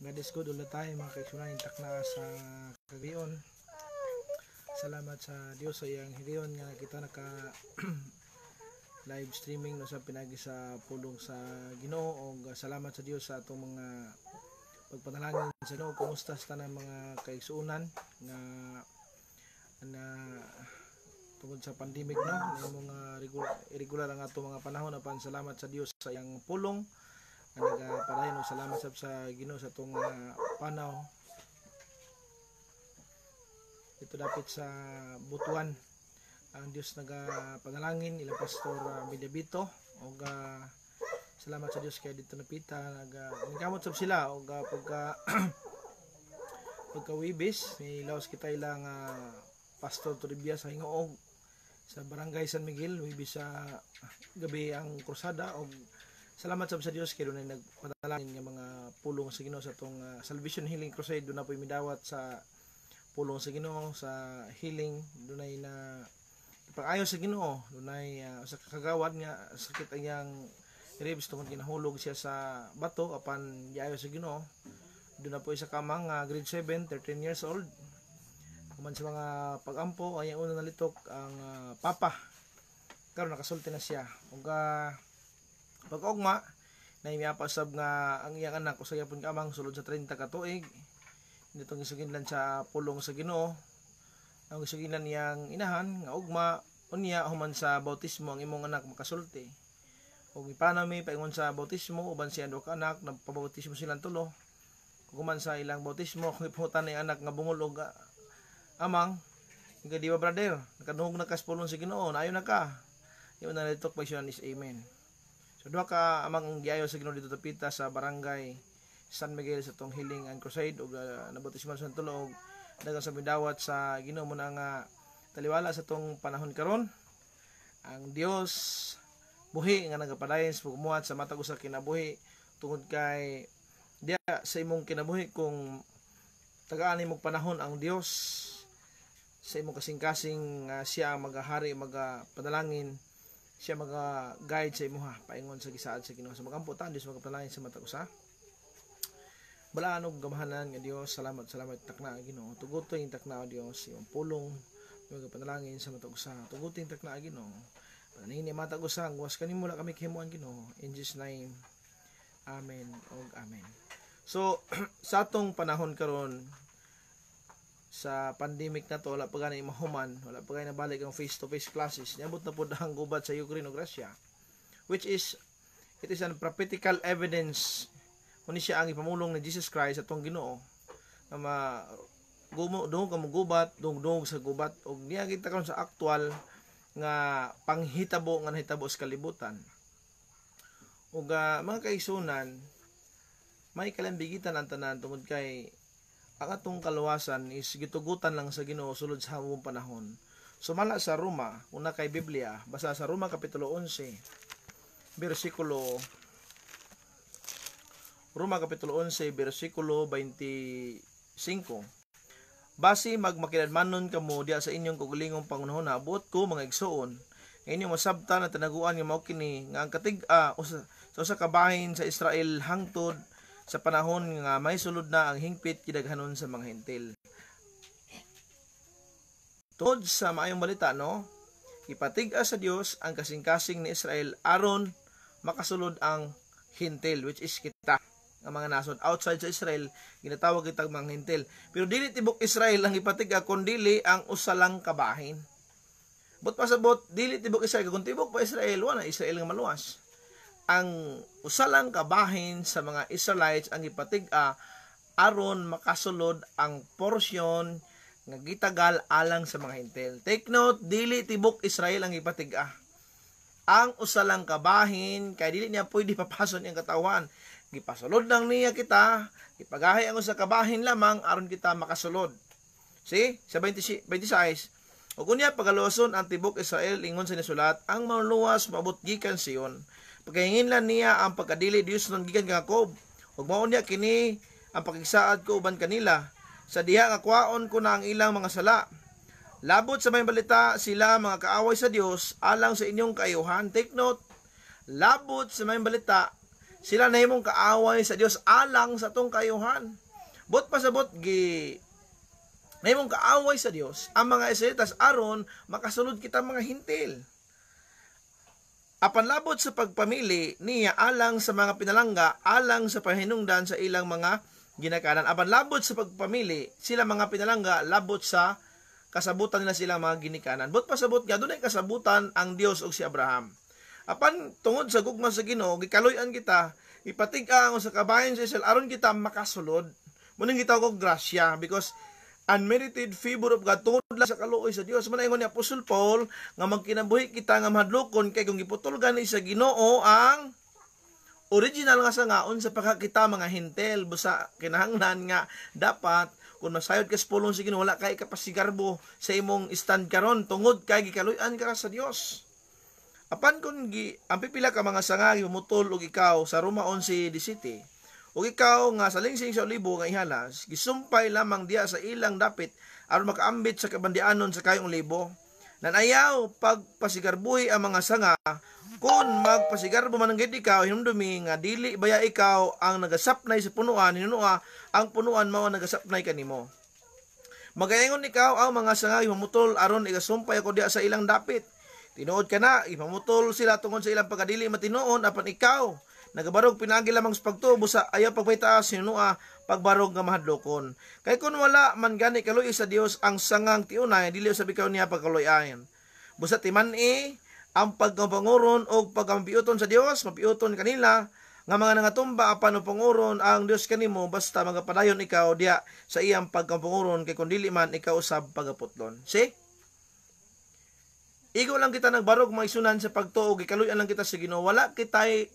God is good ulit tayo mga kaigsunan, intak na sa kagayon. Salamat sa Dios sa iyang higayon nga kita naka live streaming no sa pinagi sa pulong sa Ginoo, og salamat sa Dios sa atong mga pagpanalangin sa Ginoo. Kumusta sa tanang mga kaigsunan nga tungod sa pandemic no, mga irregular ang atong mga panahon. Apan salamat sa Dios sa iyang pulong nga nagapadayon, og salamat sa Ginoo sa atong panaw. Ito dapit sa Butuan ang Dios nagapanalangin ilang pastor Mediabito, og salamat sa Dios kay dito napita nagkamot sab sila, og pagka Wibis may laos kita ilang pastor Toribia sa Hingoog sa Barangay San Miguel. Wibis sa gabi ang krusada, og salamat sa Dios kay dunay nagpadalangin nga mga pulong sa Ginoo sa atong Salvation Healing Crusade. Doon na po midawat sa pulong sa Ginoo sa healing. Dunay na ipang-ayo sa Ginoo, dunay sa kagawad nga sakit ang iyang ribs tungod kinahulog siya sa bato. Apan giayo sa Ginoo, doon na po isa kamang grade 7, 13 years old. Kuman sa mga pagampo ay una nalitok ang papa, karon nakasulti na siya. Ug pag-ugma na imiapasab nga ang iyang anak usay pun kamang sulod sa 30 ka tuig nitong isuginlan sa pulong sa Ginoo. Ang isuginlan niyang inahan nga ugma unya human sa bautismo ang imong anak makasulti. Ug ipanami paingon sa bautismo uban siya duha ka anak, nagpabautismo silang tulo. Kuman sa ilang bautismo kung iputan ni anak nga bungol og amang nga di ba brother, nakadungog na kas pulong sa Ginoo, naayo na ka. Yung nalitok pa siya is amen. So duha ka amang giayo sa Ginoo dito tapita sa Barangay San Miguel sa tong Healing and Crusade, ug nabautismo sa tulo, og daghang sa midawat sa Ginoo mo na nga taliwala sa tong panahon karon. Ang Dios buhi nga nagapadayon sa pagmuhat sa matag usa kinabuhi tungod kay diya sa imong kinabuhi kung tagaan nimong panahon ang Dios sa imong kasing-kasing siya ang magahari, magapadalangin, siya maga-guide sa imuha paingon sa gisaad sa Ginoo. Sa magamputan Dios magapanalangin sa matag usa. Balaan og gamahanan nga Dios, salamat takna Ginoo. Tugutoy takna Dios imong pulong magapanalangin sa matag usa. Tugutoy takna Ginoo. Panalangin ni matag usa ang was kanimo la kami himuan Ginoo. In Jesus name. Amen og amen. So sa atong panahon karon sa pandemic na to, wala pa gani mahuman, wala pa gani nabalik ang face-to-face classes. Niabot na po ang gubat sa Ukraine ug Russia, which is it is an prophetical evidence kuni siya ang ipamulong ni Jesus Christ atong Ginoo nga dungog ka gubat, dungog sa gubat, ug niya kita karon sa aktual nga panghitabo nga nahitabo sa kalibutan. Ug mga kaigsunan, may kalambigitan ang tanan tungod kay ang atong kaluwasan is gitugutan lang sa Ginoo sulod sa hamong panahon. Sumala sa Roma, una kay Biblia, basa sa Roma kapitulo 11, Roma kapitulo 11, versikulo 25. Basi magmakinadmanon kamo diya sa inyong kagulingong pangunahon na abot ko mga igsoon. Inyong masabtan na tanaguan nga mao kini nga ang katig-a sa kabahin sa Israel hangtod sa panahon nga may sulod na ang hingpit kidaghanon sa mga hentil. Tungod sa maayong balita no, ipatig-a sa Dios ang kasing-kasing ni Israel aron makasulod ang hentil, which is kita ang mga nasod outside sa Israel, ginatawag kitag mga hentil. Pero dili tibok Israel ang ipatig-a kundi ang usalang kabahin. But pasabot dili tibok Israel kun tibok pa Israel, wala Israel nga maluwas. Ang usalang kabahin sa mga Israelites ang ipatig-a aron makasulod ang porsyon nga gitagal alang sa mga hentil. Take note, dili tibok Israel ang ipatig-a. Ang usalang kabahin kay dili niya pwede papason ang katawan. Gipasulod lang niya kita, ipagahay ang usa kabahin lamang aron kita makasulod. See? Sa 26. O kunya pagaluson ang tibok Israel ingon sa nisulat, ang maluwas maabot gikan Sion. Pagkahinginlan niya ang pagkadili Dios ng gikan kang Jacob. Ug mao niya kini ang pagigsaad ko uban kanila. Sa diha nga kwaon ko na ang ilang mga sala. Labot sa may balita sila mga kaaway sa Dios alang sa inyong kaayuhan. Take note, labot sa may balita sila nahimong kaaway sa Dios alang sa tong kayuhan. Bot pasabot gi nahimong kaaway sa Dios ang mga Israelitas aron makasulod kita mga hintil. Apan labot sa pagpamili niya alang sa mga pinalangga, alang sa pahinungdan sa ilang mga ginikanan. Apan labot sa pagpamili, sila mga pinalangga, labot sa kasabutan nila silang mga ginikanan. Bot pasabot nga, doon ay kasabutan ang Dios o si Abraham. Apan tungod sa gugma sa Ginoo, gikaluyan kita, ipatig-ang sa kabayan sa Israel, aron kita makasulod. Muning kita ko grasya, because unmerited favor of God tungod lang sa kaluoy sa Dios. Manaingon ni Apostol Paul nga magkinabuhi kita nga mahadlokon kay kung giputol gani sa Ginoo ang original nga sangaon sa pagkakita mga hintel. Busa kinahanglan nga dapat kung masayod ka sa pulong sa Ginoo, wala kay kapasigarbo sa imong stand karon tungod kay gikaluyan ka sa Dios. Apan kung ang pipila ka mga sanga gimutol og ikaw sa Roma 11:17, ug ikaw nga sa lingsing sa olibo nga ihalas, gisumpay lamang diya sa ilang dapit aron makaambit sa kabandianon sa kayong libo. Nanayaw pagpasigarbuhi ang mga sanga, kung magpasigarbo man gid ikaw, hinumdumi nga dili baya ikaw ang nagasapnay sa punuan, hinunua ang punuan mao nagasapnay kanimo. Magaingon ikaw ang mga sanga mamutol aron igasumpay ako diya sa ilang dapit. Tinuod ka na, ipamutol sila tungod sa ilang pagkadili matinuon, apan ikaw nagabarog pinagi lamang sa pagtubo sa ayaw pagpaytaas sinunua pagbarog nga mahadlokon. Kay kun wala man gani kaluy sa Dios ang sangang tiunay, dili usab ikaw niya pagkaluyayan. Busa timan-i ang pagkampanguron o pagkampiuton sa Dios, mapiuton kanila nga mga nangatumba apan panguron ang Dios kanimo basta magapadayon ikaw diya sa iyang pagkampanguron kay kun dili man ikaw usab pagaputlon. See? Igo lang kita nagbarog maisunan sa pagtuo, gikaluyan lang kita sa Ginoo. Wala kitay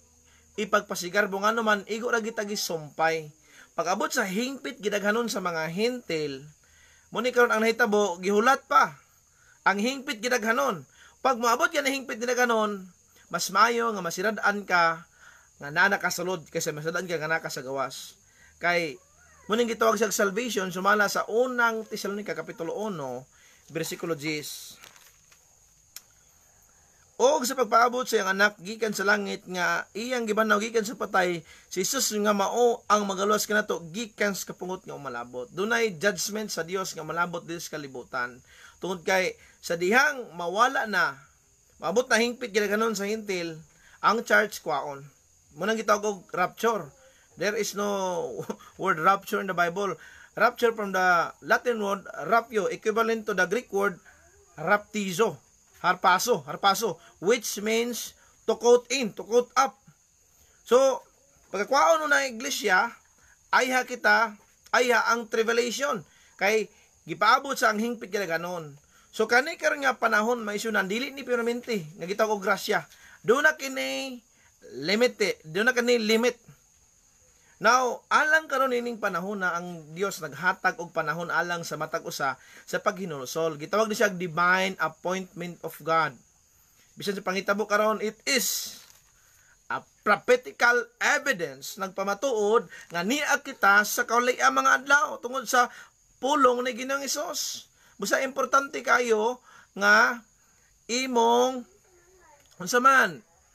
ipagpasigarbo nga naman, igo ra kita gisumpay. Pag-abot sa hingpit gidaghanon sa mga hintil, muni karon ang nahitabo gihulat pa. Ang hingpit gidaghanon. Pag moabot ka na hingpit gidaghanon, mas maayo nga masirad-an ka nga nanakasulod kaysa masirad-an ka nga nakasagawas. Kay muning gitawag sa salvation sumala sa unang Tesalonica kapitulo 1 bersikulo 10. O sa pagpaabot sa iyang anak gikan sa langit nga iyang gibanaw gikan sa patay, si Jesus nga mao ang magaluwas kanato gikan sa kapungot nga umalabot. Dunay judgment sa Dios nga malabot dili sa kalibutan. Tungod kay sa dihang mawala na, maabot na hingpit gidaghanon sa hintil, ang church kwaon. Munang gitawag og rapture. There is no word rapture in the Bible. Rapture from the Latin word rapio, equivalent to the Greek word raptizo. Harpaso, which means to quote in, to quote up. So, pagkakwaon nun ng iglesia, ayha ang tribulation. Kay, gipaabot sa ang hingpit kaya ganon. So, kani karon nga panahon, maisunan, dili ni permanente, nga gitawag og grasya. Doon na kini limit. Now, alang karon ining panahon na ang Dios naghatag og panahon alang sa matag usa sa paghinulsol. Gitawag ni siya divine appointment of God. Bisan sa pangitabo karon, it is a prophetical evidence nagpamatuod nga niya kita sa kaulay-ang mga adlaw tungod sa pulong ni Ginoong Hesus. Busa importante kayo nga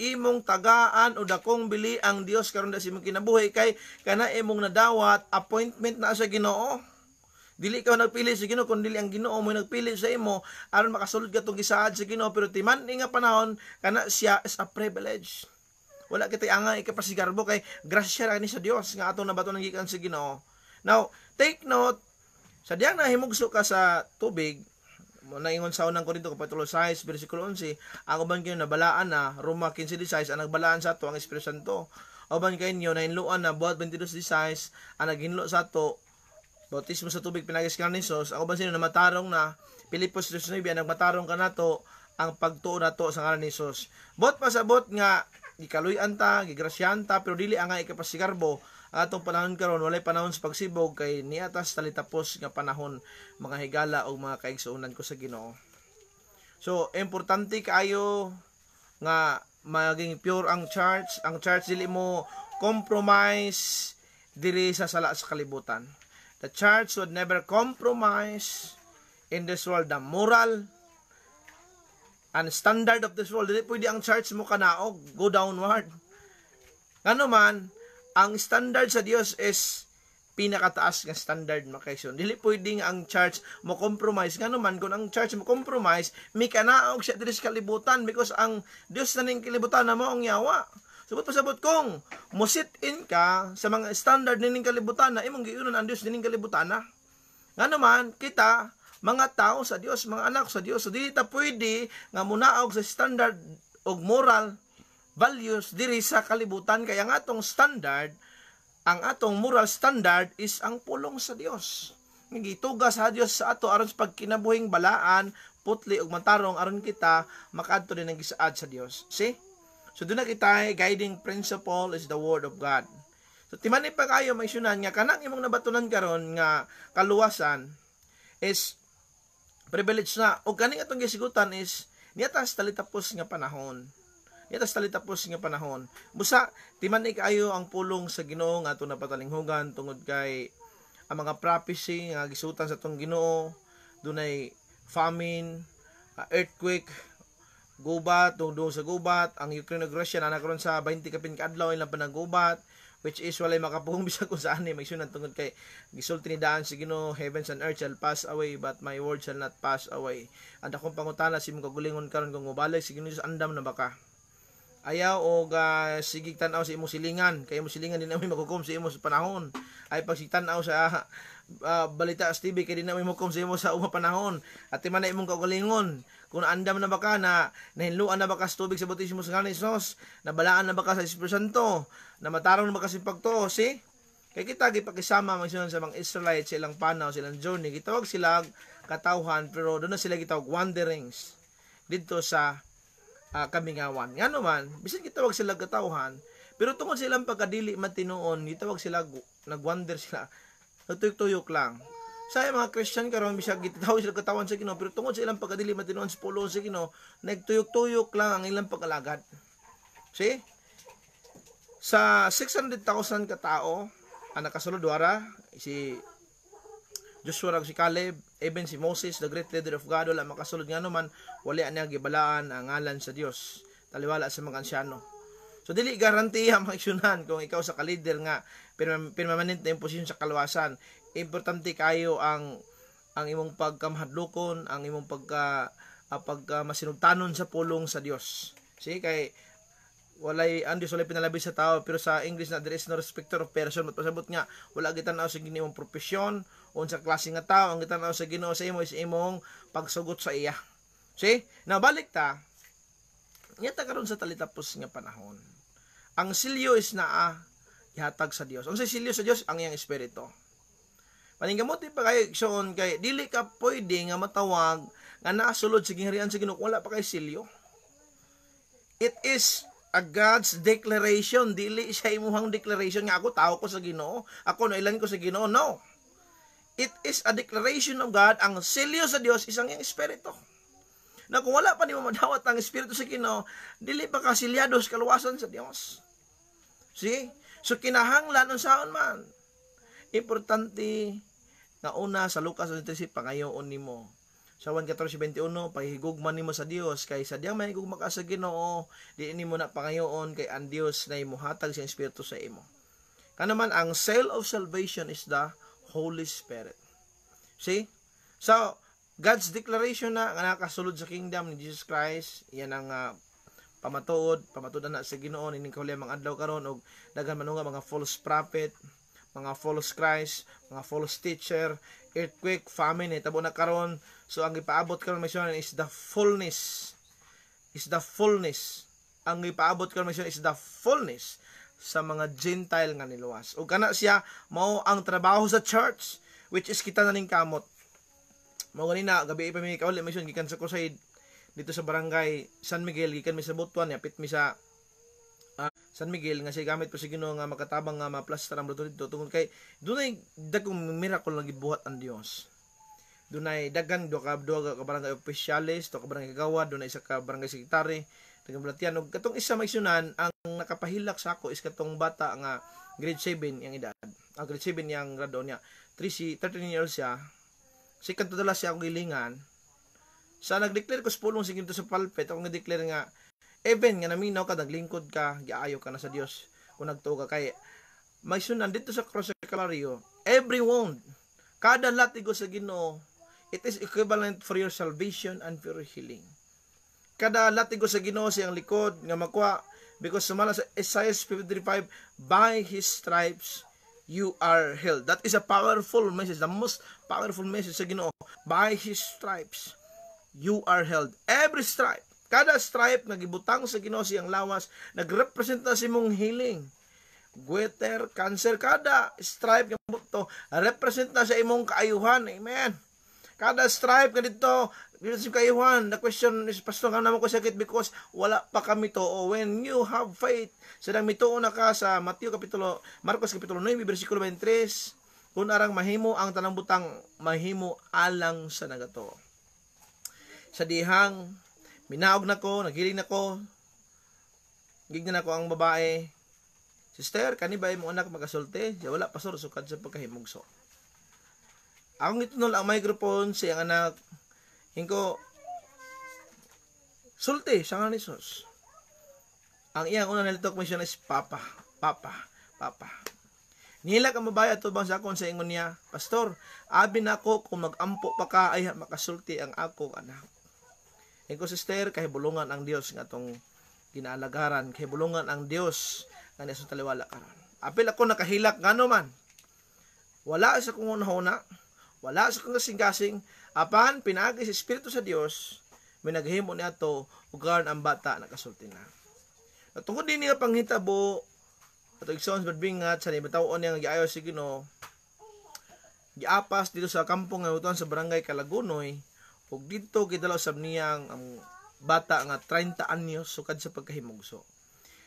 imong tagaan o dakong bili ang Dios karon sa imong kinabuhi kay kana imong nadawat appointment na sa Ginoo. Dili ka nagpili sa Ginoo kundi ang Ginoo mo nagpili sa imo aron makasulod ka tong gisaad sa Ginoo, pero timan nga panahon kana siya is a privilege. Wala kitay angay ikapasigarbo kay grasya ra ni sa Dios nga atong nabaton ng gikan sa Ginoo. Now, take note, sa diyang nahimugso ka sa tubig, naingon sa unang Korinto kapitulo 6 bersikulo 11, ang uban kayo nabalaan na Roma 15:16 ang nagbalaan sa ato ang Espiritu Santo. Uban kayo nainluan na buhat 22:16 ang naghinlo sa ato bautismo sa tubig pinagiskan ni Jesus. Ang uban sino na matarong na Pilipos 3:9 ang nagmatarong kanato ang pagtuo nato sa ngalan ni Jesus. Bot pasabot nga gikaluy-an ta, gigrasyan ta, pero dili ang ikapasigarbo. Atong panahon karon walay panahon sa pagsibog kay niatas talitapos nga panahon mga higala o mga kaigsuonan ko sa Ginoo. So importante kaayo nga maging pure ang church. Ang church dili mo compromise diri sa sala sa kalibutan. The church would never compromise in this world. The moral and standard of this world, dili pwede ang church mo kanaog go downward. Ngano man, ang standard sa Dios is pinakataas nga standard makaisun. Dili pwedeng ang church mo compromise. Ngano man kung ang church mo compromise, may kanaog siya diri sa kalibutan because ang Dios na ning kalibutan na mo ang yawa. Subot pasabot kong mo sit in ka sa mga standard ning kalibutan na imong giunon ang Dios ning kalibutan na. Ngano man kita mga tao sa Dios, mga anak sa Dios, so dili ta pwede nga munaog sa standard og moral values diri sa kalibutan kaya nga atong standard, ang atong moral standard is ang pulong sa Dios. Gituga sa Dios sa ato aron sa pagkinabuhing balaan, putli ug matarong aron kita makaadto din ang gisaad sa Dios. See? So doon na kita, guiding principle is the Word of God. So timani pa kayo may sunan nga kanang imong nabatunan karon nga kaluwasan is privilege na. O kaning atong gisigutan is niyatas talitapos nga panahon. Niyatas talitapos nga panahon. Busa timani kayo ang pulong sa Ginoo nga atong napatalinghugan tungod kay ang mga prophecy nga gisutan sa atong Ginoo, dunay famine, earthquake, gubat, tungod sa gubat, ang Ukraine ug Russia na nakaroon sa 20 kapin kaadlaw ilang panaggubat, which is walay makapuhong bisag kung saan may sunan tungod kay gisulti ni daan si Ginoo, heavens and earth shall pass away but my word shall not pass away. And akong pangutana si imong kagulingon karon kung mobalik si Ginoo sa andam na baka. Ayaw og sigig tan-aw sa imong silingan, kay imong silingan din na may makukom sa imong panahon. Ay pag sigtan-aw sa balita sa TV kay din na may makukom sa imong sa umang panahon. At man na imong kagulingon kung andam na baka na nahinluan na baka sa tubig sa bautismo sa Ngalan ni Jesus, nabalaan na baka sa Espiritu Santo, na matarong na baka sa pagtuo, see? Kaya kita gipakisama magsunan sa mga Israelites sa ilang panaw, silang journey, gitawag sila katawhan, pero doon na sila gitawag wanderings dito sa kamingawan. Nga naman, bisan gitawag sila katawhan, pero tungod silang pagkadili matinuon, gitawag sila, nagwander sila, nagtuyok-tuyok lang. Sa mga Christian karon bisag gitawag sila katawan sa Ginoo, pero tungod sa ilang pagkadili matinuon sa pulo sa Ginoo, nagtuyok-tuyok lang ang ilang pag-alagad. See? Sa 600,000 ka tao ang nakasulod wara si Joshua ug si Caleb, even si Moses, the great leader of God, wala makasulod nga naman, wala niya gibalaan ang ngalan sa Dios. Taliwala sa mga ansyano. So dili garantiya maksyonan kung ikaw sa ka-leader nga permanent na yung posisyon sa kaluwasan. Importante kayo ang imong pagkamahadlokon, ang imong pagmasinugtanon sa pulong sa Dios. See, kay ang Dios walay pinalabi sa tao, pero sa English na there is no respecter of person. Matpasabot nga wala gitanaw sa Ginoong propesyon o sa klase nga tao, ang gitanaw sa Ginoo sa imo is imong pagsugot sa iya. See, nabalik ta nyata karon sa talitapos nga panahon. Ang silyo is naa ihatag sa Dios. Ang silyo sa Dios ang iyang espiritu. Paninggamuti pa kayo ikson kay dili ka pwede nga matawag nga naasulod sa gingharian sa Ginoo wala pa kay silyo. It is a God's declaration, dili siya imuhang declaration nga ako tao ko sa Ginoo, ako nailan ko sa Ginoo. No. It is a declaration of God. Ang silyo sa Dios is ang iyang espiritu. Na kung wala pa nimo madawat ang espiritu sa Ginoo, dili pa ka silyado sa kaluwasan sa Dios. See? So kinahanglan unsaon man. Importante nga una sa Lucas 23 pangayoon nimo. Sa 1:14-21 pahigugman nimo sa Dios kay sadyang mahigugma ka sa Ginoo, di nimo na pangayoon kay ang Dios na imuhatag sa espiritu sa imo. Kanaman ang seal of salvation is the Holy Spirit. See? So God's declaration na nga nakasulod sa kingdom ni Jesus Christ, yan ang pamatuod na sa Ginoo ning kahuliang mga adlaw karon og daghan manunga mga false prophet, mga false Christ, mga false teacher, earthquake, famine, tabo na karon. So ang ipaabot karon mission is the fullness. Ang ipaabot karon mission is the fullness sa mga Gentile nga niluwas. O kana siya mao ang trabaho sa church, which is kita na ning kamot. Mao ganina gabi pa mi kauli mission gikan sa crusade dito sa barangay San Miguel, gikan mi sa Butuan, yapit mi sa San Miguel nga siya gamit pa sa Ginoo nga makatabang nga ma-plaster ang blood dito tungod kay dunay dagkong miracle nga gibuhat ang Dios. Dunay daghang duha ka barangay opisyalis, duha ka barangay kagawad, dunay isa ka barangay sekretary, tagang Balatian ug katong isa maigsunan ang nakapahilak sa ako is katong bata nga grade 7 yang edad. Ang grade 7 yang grado niya. 13 years siya. Si kanto dala siya akong gilingan. Sa nag-declare ko sa pulong sige sa pulpit, ako nga-declare nga even nga naminaw ka, naglingkod ka, giaayo ka na sa Dios. kung nagtuo ka kay may sunan dito sa cross sa Kalbaryo, every wound, kada latigo sa Ginoo, it is equivalent for your salvation and for your healing. Kada latigo sa Ginoo siyang likod nga makuha, because sumala sa Isaiah 53:5, by His stripes you are healed. That is a powerful message, the most powerful message sa Ginoo. By His stripes you are healed. Every stripe, kada stripe nga gibutang sa Ginoo siyang lawas, nagrepresenta sa imong healing. Goiter, cancer, kada stripe nga buto representa sa imong kaayuhan. Amen. Kada stripe nga dito sa kaayuhan, the question is, pastor, nga naman ko sakit because wala pa kami to. When you have faith, sadang mituo na ka sa Marcos kapitulo 9 bersikulo 23, kung arang mahimo ang tanang butang, mahimo alang sa nagato. Sa dihang minaog na ko, nagiling na ko, gignan na ko ang babae, sister, kani ba imong anak magasulti? Siya wala pastor, sukad sa pagkahimugso. Akong itunol ang microphone sa iyang anak, hingko, sulti, siya nga ni Sus. Ang iyang unang nalitok mo siya is Papa. Nila ka mabaya to bang sa akon sa ingon niya, pastor, abi na ako kung magampo pa ka, ay makasulti ang akong anak. Hingko, sister, kahibulungan ang Dios nga tong ginaalagaran, kahibulungan ang Dios nga nasa taliwala karon. Apil ako nakahilak ngano man. Wala sa kung una, wala sa kung kasing-kasing, apan pinagi sa Espiritu sa Dios, may naghimo niya to ugaran ang bata nakasulti na. At tungkol din nga panghitabo, at igsoon sa badbingat sa nibataon niya nga giayo si Ginoo, giapas dito sa kampong nga utuan sa barangay Kalagunoy, ug dito gidalaw sab niyang ang bata nga 30 anyos sukad sa pagkahimugso.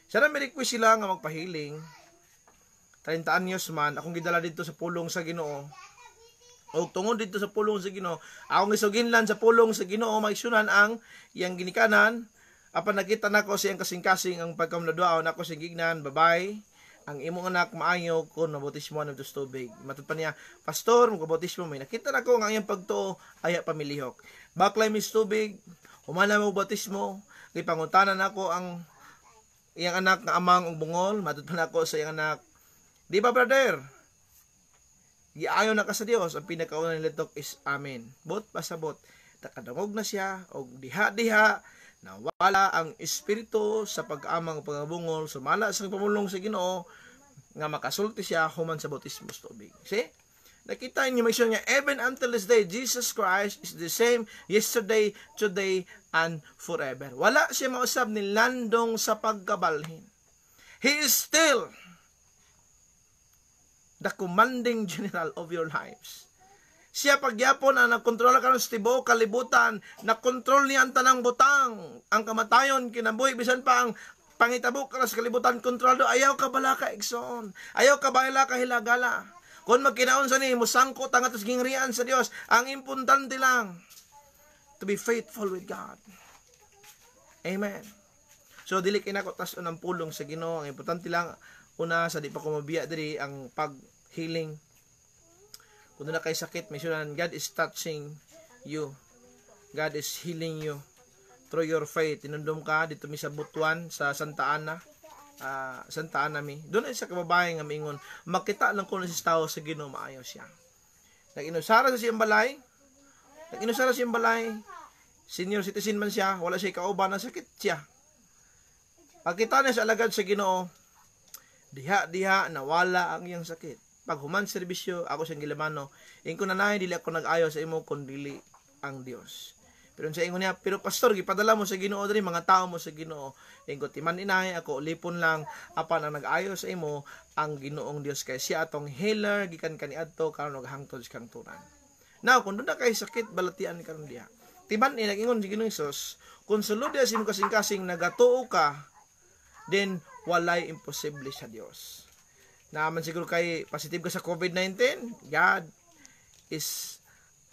Sana may request sila nga magpahiling. 30 anyos man, akong gidala dito sa pulong sa Ginoo. O tungod dito sa pulong sa Ginoo, akong isuginlan sa pulong sa Ginoo, maigsunan ang iyang ginikanan. Apan nakita nako siyang kasing-kasing ang pagkamladwaon nako sing gignan, babay. Ang imong anak maayo kun mabautismo ng tubig. Matud pa niya, pastor, magabautismo may nakita nako nga iyang pagtuo aya pamilihok. Baklay mis tubig, humana mo bautismo, gipangutanan nako ang iyang anak nga amang ug bungol, matud pa nako sa iyang anak. Di ba, brother? Giayo na ka sa Dios, ang pinakaunang nilitok is amen. Bot pasabot, nakadangog na siya og diha-diha nawala ang espiritu sa pag-amang pagabungol, sumala sa pamulong sa Ginoo nga makasulti siya human sa bautismo sa tubig. See? Nakita niyo may niya, even until this day, Jesus Christ is the same yesterday, today, and forever. Wala siya mausab ni landong sa pagkabalhin. He is still the commanding general of your lives. Siya pagyapon ang nagkontrola karon sa tibuok kalibutan, nakontrol niya ang tanang butang, ang kamatayon, kinabuhi, bisan pa ang pangitabo ka sa kalibutan, kontrolado. Ayaw ka bala ka igsoon, ayaw ka bala ka hilagala. Kung magkinaon sa ni, musangkot ang atos gingrian sa Dios, ang importante lang, to be faithful with God. Amen. So, dili kinako tas unang pulong sa Ginoo, ang importante lang, una, sa di pa kumabiya diri ang pag-healing. Kung na kay sakit, may sunan, God is touching you. God is healing you through your faith. Tinundom ka dito mi sa Butuan, sa Santa Ana. Santa Ana mi. Doon ay sa kababayan nga mingon, makita lang ko na si tao sa Ginoo maayo siya. Nag-inusara sa siyang balay. Senior citizen man siya, wala siya kauban na sakit siya. Pagkita niya sa alagad sa Ginoo, diha nawala ang iyang sakit. Pag human serbisyo, ako siyang gilamano, ingko na nahin, dili ako nag-ayo sa imo, kundi ang Dios. Pero sa ingon niya, pero pastor, gipadala mo sa Ginoo diri, mga tao mo sa Ginoo. Ingko timan inahe, ako lipon lang, apan ang nag-ayo sa imo, ang Ginoong Dios kay siya atong healer, gikan kaniadto, karon og hangtod sa kangturan. Now, kung doon na kay sakit, balatian karon diha. Timan ni nag-ingon si Ginoong Hesus, kung sulod diha sa imo kasing-kasing nagatuo ka, then walay imposible sa Dios. Naman siguro kay positive ka sa COVID-19, God is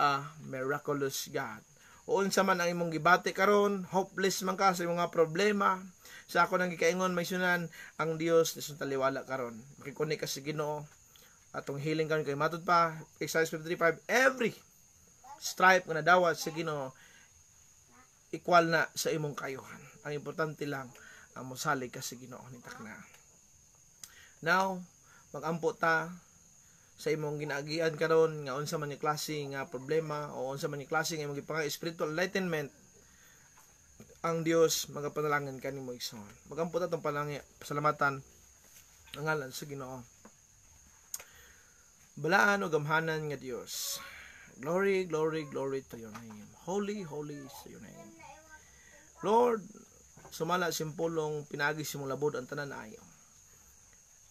a miraculous God. Unsa man ang imong gibati karon, hopeless man ka sa mga problema, sa ako nang gikaingon may sunan ang Dios ni taliwala karon. Makikuni ka sa Ginoo atong healing karon kay matud pa Isaiah 53:5, every stripe nga nadawat sa Ginoo equal na sa imong kayuhan. Ang importante lang ang mosalig ka sa Ginoo ni takna. Now, magampo ta sa imong ginaagian karon nga unsa man ni klase nga problema o unsa man ni klase nga imong gipangay spiritual enlightenment, ang Dios magapanalangin kanimo igsoon. Magampo ta tong pasalamatan ang ngalan sa Ginoo. Balaan o gamhanan nga Dios. Glory, glory, glory to your name. Holy, holy is your name. Lord, sumala simpulong pinagi si mong labod ang tanan ayo.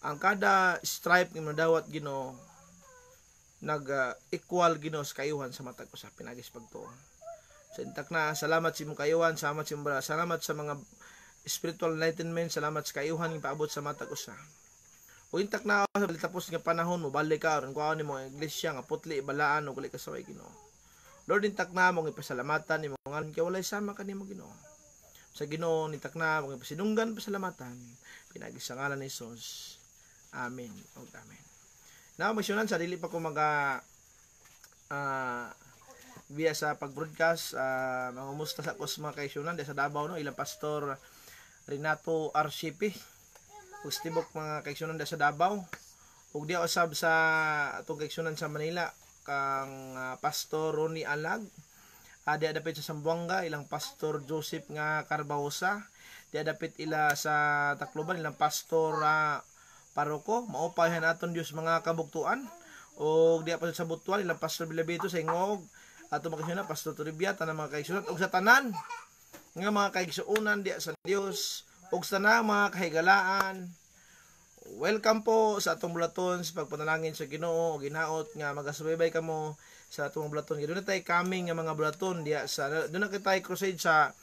Ang kada stripe ng dawat Ginoo nag-equal Ginoo sa kayuhan sa matag usa pinagis pagtuo. Sa intak na salamat sa imong kayuhan, salamat sa mga spiritual enlightenment, salamat sa kayuhan nga paabot sa matag usa. O intak na sa tapos nga panahon mo balik ka aron kuha nimo ang iglesia nga putli balaan ug uli ka sa Ginoo. Lord, intak na mong ipasalamatan nimo ngan kay walay sama kanimo Ginoo. Sa Ginoo nitak na mong ipasinunggan pasalamatan pinagi sa ngalan ni Jesus. Amen. O amen. Now, misyonan sa dili pa ko via sa pag-broadcast, mangumusta sa kos mga kaisyonan sa Davao, no? Ilang pastor Renato Arcipi, ustibok mga kaisyonan sa Davao, ug diya usab sa atong kaisyonan sa Manila, kang pastor Ronnie Alag, diya dapit sa Zamboanga, ilang pastor Joseph nga Carbaosa, diya dapit ila sa Tacloban, ilang pastor paroko, maupayan aton Dios mga kabuktuan, o diya pa sa Butuan, ilang pastor Bilabito sa Ingog, ato mga kaigsunan, pastor Toribia, tanang mga kaigsunan, o sa tanan, nga mga kaigsunan diya sa Dios, o sa tanang mga kahigalaan. Welcome po sa atong bulaton sa pagpanalangin sa Ginoo, o ginaot nga magasubaybay kamo sa atong bulaton. Doon na tayo coming nga mga bulaton diya sa doon na kita crusade sa